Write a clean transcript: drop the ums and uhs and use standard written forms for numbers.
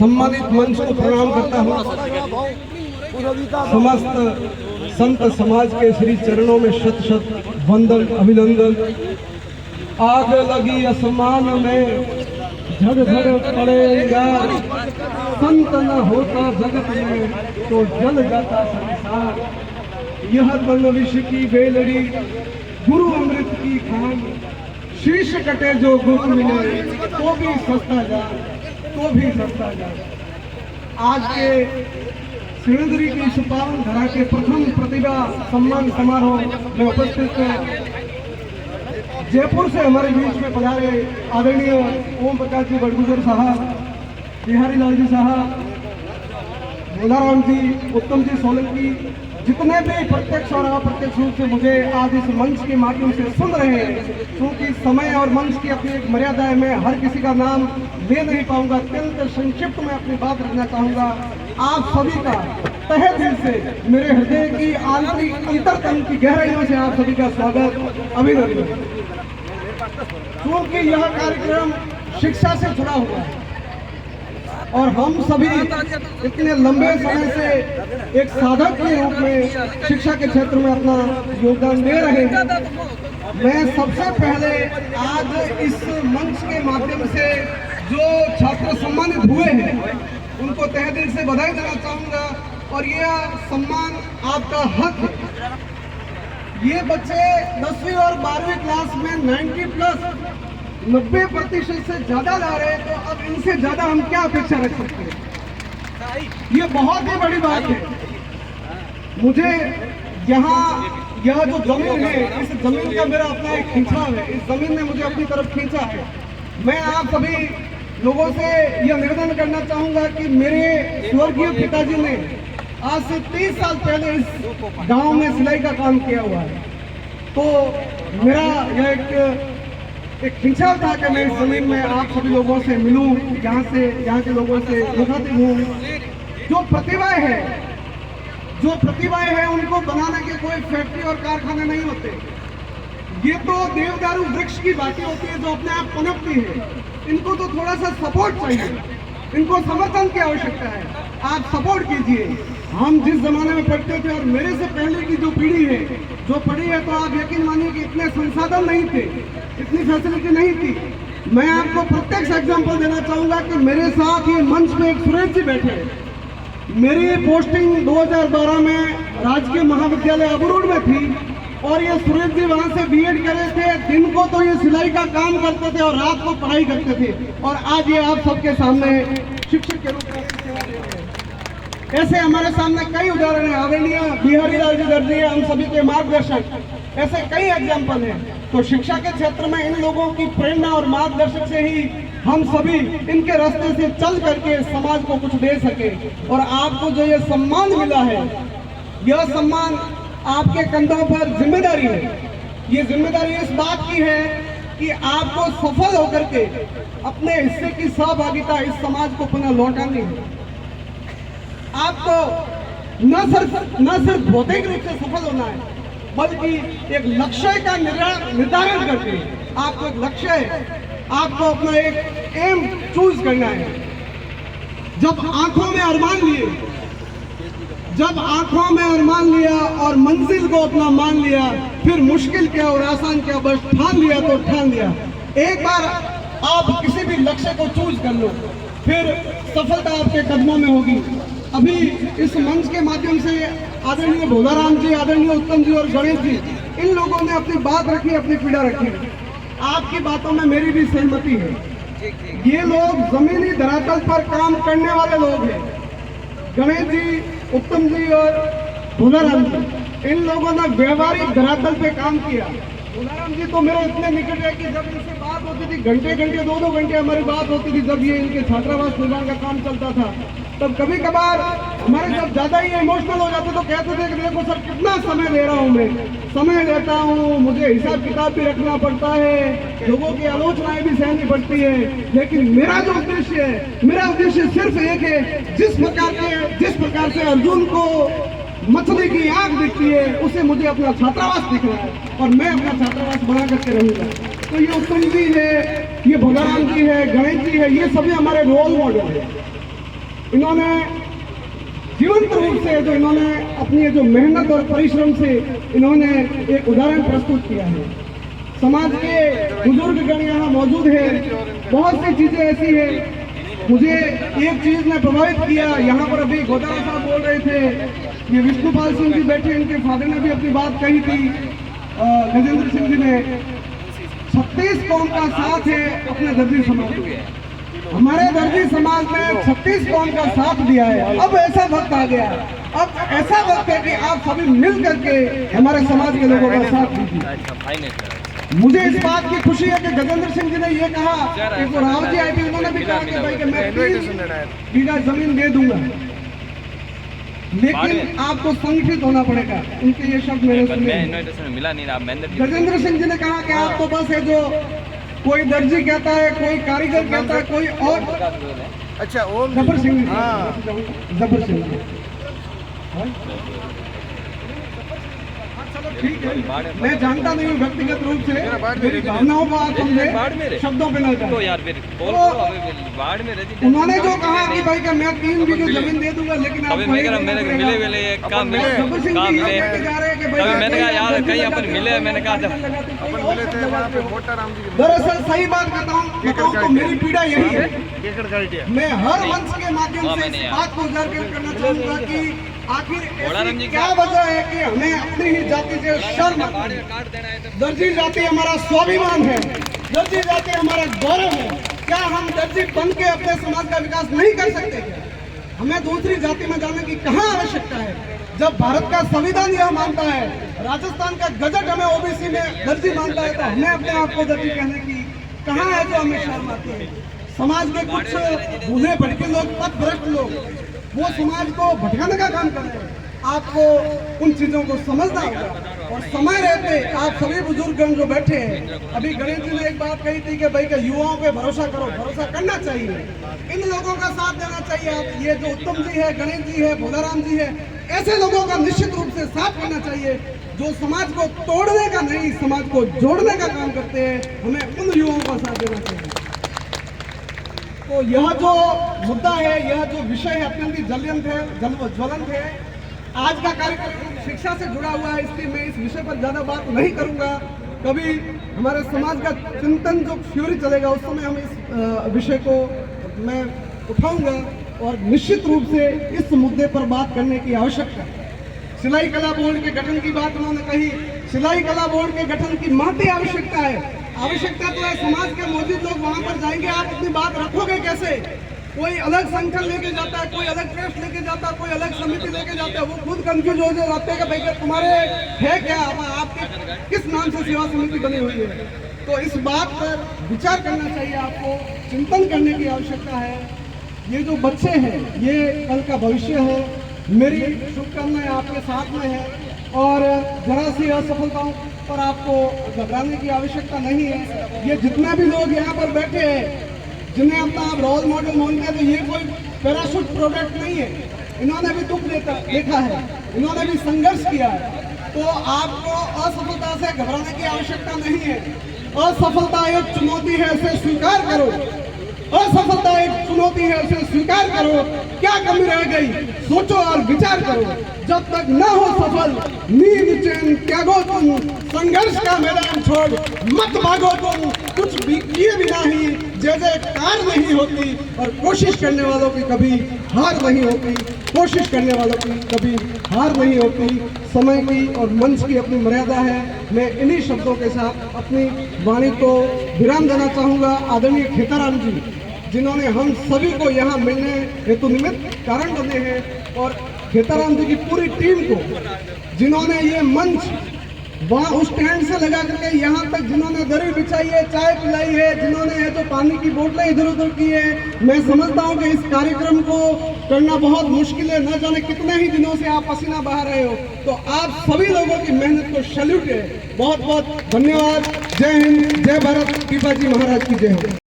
सम्मानित मंच को प्रणाम करता हूँ। समस्त संत समाज के श्री चरणों में शत शत वंदन अभिनंदन। आग लगी आसमान में झड़ झड़ पड़ेगा, संत न होता जगत में तो जल जाता संसार। यह बन विष की बेलड़ी गुरु अमृत की खान, शीश कटे जो गुरु मिले तो भी सस्ता जा, तो भी सस्ता जा। आज के सिणधरी की सुपावन धरा के प्रथम प्रतिभा सम्मान समारोह में उपस्थित जयपुर से हमारे बीच में पधारे आदरणीय ओम प्रकाश जी बड़गुजर साहब, बिहारी लाल जी साहब, भोलाराम जी, उत्तम जी सोलंकी, जितने भी प्रत्यक्ष और अप्रत्यक्ष रूप से मुझे आज इस मंच के माध्यम से सुन रहे हैं, क्योंकि समय और मंच की अपनी एक मर्यादा है, मैं हर किसी का नाम ले नहीं पाऊंगा। अत्यंत संक्षिप्त में अपनी बात रखना चाहूंगा। आप सभी का तहे दिल से, मेरे हृदय की आंतरिक अंतरतम की गहराइयों से आप सभी का स्वागत अभिनंदन। क्योंकि यह कार्यक्रम शिक्षा से जुड़ा हुआ है और हम सभी इतने लंबे समय से एक साधक के रूप में शिक्षा के क्षेत्र में अपना योगदान दे रहे हैं। मैं सबसे पहले आज इस मंच के माध्यम से जो छात्र सम्मानित हुए हैं उनको तहे दिल से बधाई देना चाहूँगा और यह सम्मान आपका हक है। ये बच्चे 10वीं और 12वीं क्लास में 90% से ज्यादा ला रहे हैं, तो अब इनसे ज्यादा हम क्या अपेक्षा रख सकते हैं? ये बहुत ही बड़ी बात है। मुझे यहाँ यह जो जमीन है, इस जमीन का मेरा अपना एक खिंचाव है। इस जमीन ने मुझे अपनी तरफ खींचा है। मैं आप सभी लोगों से यह निवेदन करना चाहूंगा कि मेरे स्वर्गीय पिताजी ने आज से 30 साल पहले इस गांव में सिलाई का काम किया हुआ है। तो मेरा यह एक खिंचाव था कि मैं इस जमीन में आप सभी लोगों से मिलूं, यहाँ के लोगों से मुखातिब हूँ। जो प्रतिभाएं हैं उनको बनाने के कोई फैक्ट्री और कारखाने नहीं होते। ये तो देवदारू वृक्ष की बातें होती है जो अपने आप पनपती है। इनको तो थोड़ा सा सपोर्ट चाहिए, इनको समर्थन की आवश्यकता है। आप सपोर्ट कीजिए। हम जिस जमाने में पढ़ते थे और मेरे से पहले की जो पीढ़ी है जो पढ़ी है, तो आप यकीन मानिए कि इतने संसाधन नहीं थे, इतनी फैसिलिटी नहीं थी। मैं आपको प्रत्यक्ष एग्जांपल देना चाहूंगा कि मेरे साथ ये मंच में एक सुरेश जी बैठे हैं। मेरी पोस्टिंग 2012 में राजकीय महाविद्यालय अबरूड में थी और ये सुरेश जी वहां से बीएड करे थे। दिन को तो ये सिलाई का काम करते थे और रात को पढ़ाई करते थे, और आज ये आप सबके सामने शिक्षक के रूप में सेवा दे रहे हैं। ऐसे हमारे सामने कई उदाहरण हैं। आदरणीय बिहारी लाल जी दर्जी हम सभी के मार्गदर्शक, ऐसे कई एग्जाम्पल हैं। तो शिक्षा के क्षेत्र में इन लोगों की प्रेरणा और मार्गदर्शक से ही हम सभी इनके रास्ते से चल करके समाज को कुछ दे सके। और आपको जो ये सम्मान मिला है, यह सम्मान आपके कंधों पर जिम्मेदारी है। ये जिम्मेदारी इस बात की है कि आपको सफल होकर के अपने हिस्से की सहभागिता इस समाज को पुनः लौटानी है। आपको न सिर्फ भौतिक रूप से सफल होना है, बल्कि एक लक्ष्य का निर्धारण करके आपको एक लक्ष्य है, आपको अपना एक एम चूज करना है। जब आंखों में अरमान लिया और मंजिल को अपना मान लिया, फिर मुश्किल क्या और आसान क्या, बस ठान लिया तो ठान लिया। एक बार आप किसी भी लक्ष्य को चूज कर लो, फिर सफलता आपके कदमों में होगी। अभी इस मंच के माध्यम से आदरणीय भोलाराम जी, आदरणीय उत्तम जी और गणेश जी, इन लोगों ने अपनी बात रखी, अपनी पीड़ा रखी। आपकी बातों में मेरी भी सहमति है। ये लोग जमीनी धरातल पर काम करने वाले लोग हैं। गणेश जी, उत्तम जी और भोलाराम जी, इन लोगों ने व्यवहारिक धरातल पे काम किया। भोलाराम जी तो मेरे इतने निकट है कि जब इनसे बात होती थी, घंटे 2-2 घंटे हमारी बात होती थी। जब ये इनके छात्रावास निर्माण का काम चलता था, तब कभी कभार हमारे जब ज्यादा ही इमोशनल हो जाते तो कहते थे कि देखो सर कितना समय दे रहा हूँ, मैं समय लेता हूँ, मुझे हिसाब किताब भी रखना पड़ता है, लोगों की आलोचनाएं भी सहनी पड़ती है, लेकिन मेरा जो उद्देश्य है, मेरा उद्देश्य सिर्फ एक है। जिस प्रकार से अर्जुन को मछली की आंख दिखती है, उसे मुझे अपना छात्रावास दिख रहा है और मैं अपना छात्रावास बना करके रहूंगा। तो ये उत्तम जी है, ये भोलाराम जी है, गणेश जी है, ये सभी हमारे रोल मॉडल है। इन्होंने जीवंत रूप से जो इन्होंने अपनी जो मेहनत और परिश्रम से इन्होंने एक उदाहरण प्रस्तुत किया है। समाज के बुजुर्ग गण यहाँ मौजूद है, बहुत सी चीजें ऐसी है। मुझे एक चीज ने प्रभावित किया, यहाँ पर अभी गोदारा साहब बोल रहे थे, ये विष्णुपाल सिंह जी बैठे, इनके फादर ने भी अपनी बात कही थी, गजेंद्र सिंह जी ने 36 कौम का साथ है अपने दर्जी समाज में। हमारे दर्जी समाज ने 36 कौम का साथ दिया है। अब ऐसा वक्त आ गया, अब ऐसा वक्त है कि आप सभी मिल करके हमारे समाज के लोगों का साथ दीजिए। मुझे इस बात की खुशी है कि गजेंद्र सिंह जी ने ये कहा, एक राव जी आए थे, उन्होंने भी कहा कि भाई कि मैं 3 बीघा जमीन दे दूंगा, लेकिन आपको संगठित होना पड़ेगा। उनके ये शब्द मैंने सुने। गजेंद्र सिंह जी ने कहा कि आप तो बस है जो कोई दर्जी कहता है, कोई कारीगर कहता है, कोई और। अच्छा, ओम जबर सिंह, जबर सिंह, ठीक है। मैं जानता नहीं हूँ व्यक्तिगत रूप से, मेरी भावनाओं को आप समझे, शब्दों पे न जाए। उन्होंने जो कहा कि भाई का मैं 3 बीघे जमीन दे दूंगा, लेकिन आप मैंने कहा यार कहीं अपन मिले, मैंने कहा दरअसल सही बात बताऊं तो मेरी पीड़ा यही है। मैं हर मंच के माध्यम से इस बात को उजागर करना चाहूंगा कि आखिर क्या वजह है कि हमें अपनी ही जाति से शर्म आती है। दर्जी जाति हमारा स्वाभिमान है, दर्जी जाति हमारा गौरव है। क्या हम दर्जी बन के अपने समाज का विकास नहीं कर सकते? हमें दूसरी जाति में जाने की कहाँ आवश्यकता है? जब भारत का संविधान यह मानता है, राजस्थान का गजट हमें ओबीसी में दर्जी मानता है, तो हमें अपने आप को दर्जी कहने की कहाँ है जो हमें शर्म आती है? समाज के कुछ भूले भटके लोग, पथभ्रष्ट लोग, वो समाज को भटकाने का काम कर रहे हैं। आपको उन चीजों को समझना होगा और समय रहते आप सभी बुजुर्गगण जो बैठे हैं, अभी गणेश जी ने एक बात कही थी कि भाई का युवाओं पे भरोसा करो, भरोसा करना चाहिए, इन लोगों का साथ देना चाहिए। आप ये जो उत्तम जी है, गणेश जी है, भोलाराम जी है, ऐसे लोगों का निश्चित रूप से साथ करना चाहिए जो समाज को तोड़ने का नहीं, समाज को जोड़ने का काम करते हैं। हमें उन युवाओं का साथ देना चाहिए। तो यह जो मुद्दा है, यह जो विषय है, अत्यंत ज्वलंत है। आज का कार्यक्रम शिक्षा से जुड़ा हुआ है, इसलिए मैं इस विषय पर ज्यादा बात नहीं करूंगा। कभी हमारे समाज का चिंतन जो फ्यूरी चलेगा, उस समय हम इस विषय को मैं उठाऊंगा और निश्चित रूप से इस मुद्दे पर बात करने की आवश्यकता है। सिलाई कला बोर्ड के गठन की बात उन्होंने कही। सिलाई कला बोर्ड के गठन की महती आवश्यकता है। आवश्यकता तो है, समाज के मौजूद लोग वहां पर जाएंगे, आप अपनी बात रखोगे कैसे? कोई अलग संगठन लेके जाता है, कोई अलग ट्रस्ट लेके जाता है, कोई अलग समिति लेके जाता है, वो खुद कंफ्यूज हो जाते हैं कि भाई तुम्हारे है क्या, आपके किस नाम से सेवा समिति बनी हुई है। तो इस बात पर विचार करना चाहिए, आपको चिंतन करने की आवश्यकता है। ये जो बच्चे हैं, ये कल का भविष्य है। मेरी शुभकामनाएं आपके साथ में है और जरा सी असफलताओं पर आपको घबराने की आवश्यकता नहीं है। ये जितने भी लोग यहाँ पर बैठे हैं, जिन्हें अपना आप रोल मॉडल मानते हैं, तो ये कोई पैराशूट प्रोडक्ट नहीं है। इन्होंने भी दुख देखा है, इन्होंने भी संघर्ष किया है। तो आपको असफलता से घबराने की आवश्यकता नहीं है। असफलता एक चुनौती है, इसे स्वीकार करो। असफलता एक चुनौती है, उसे स्वीकार करो। क्या कमी रह गई, सोचो और विचार करो। जब तक न हो सफल, नींद चैन त्यागो तुम, संघर्ष का मैदान छोड़ मत भागो तुम। कुछ भी किए बिना ही जय जयकार नहीं होती और कोशिश करने वालों की कभी हार नहीं होती। कोशिश करने वालों की कभी हार नहीं होती। समय की और मंच की अपनी मर्यादा है। मैं इन्हीं शब्दों के साथ अपनी वाणी को विराम देना चाहूँगा। आदरणीय खेताराम जी, जिन्होंने हम सभी को यहाँ मिलने हेतु निमित्त कारण बने हैं, और खेताराम जी की पूरी टीम को, जिन्होंने ये मंच वहाँ उस स्टैंड से लगा करके यहाँ तक, जिन्होंने दरी बिछाई है, चाय पिलाई है, जिन्होंने ये जो पानी की बोतलें इधर उधर की है। मैं समझता हूँ कि इस कार्यक्रम को करना बहुत मुश्किल है, न जाने कितने ही दिनों से आप पसीना बहा रहे हो। तो आप सभी लोगों की मेहनत को सैल्यूट है। बहुत बहुत धन्यवाद। जय हिंद, जय भारत, पीपा जी महाराज की जय हो।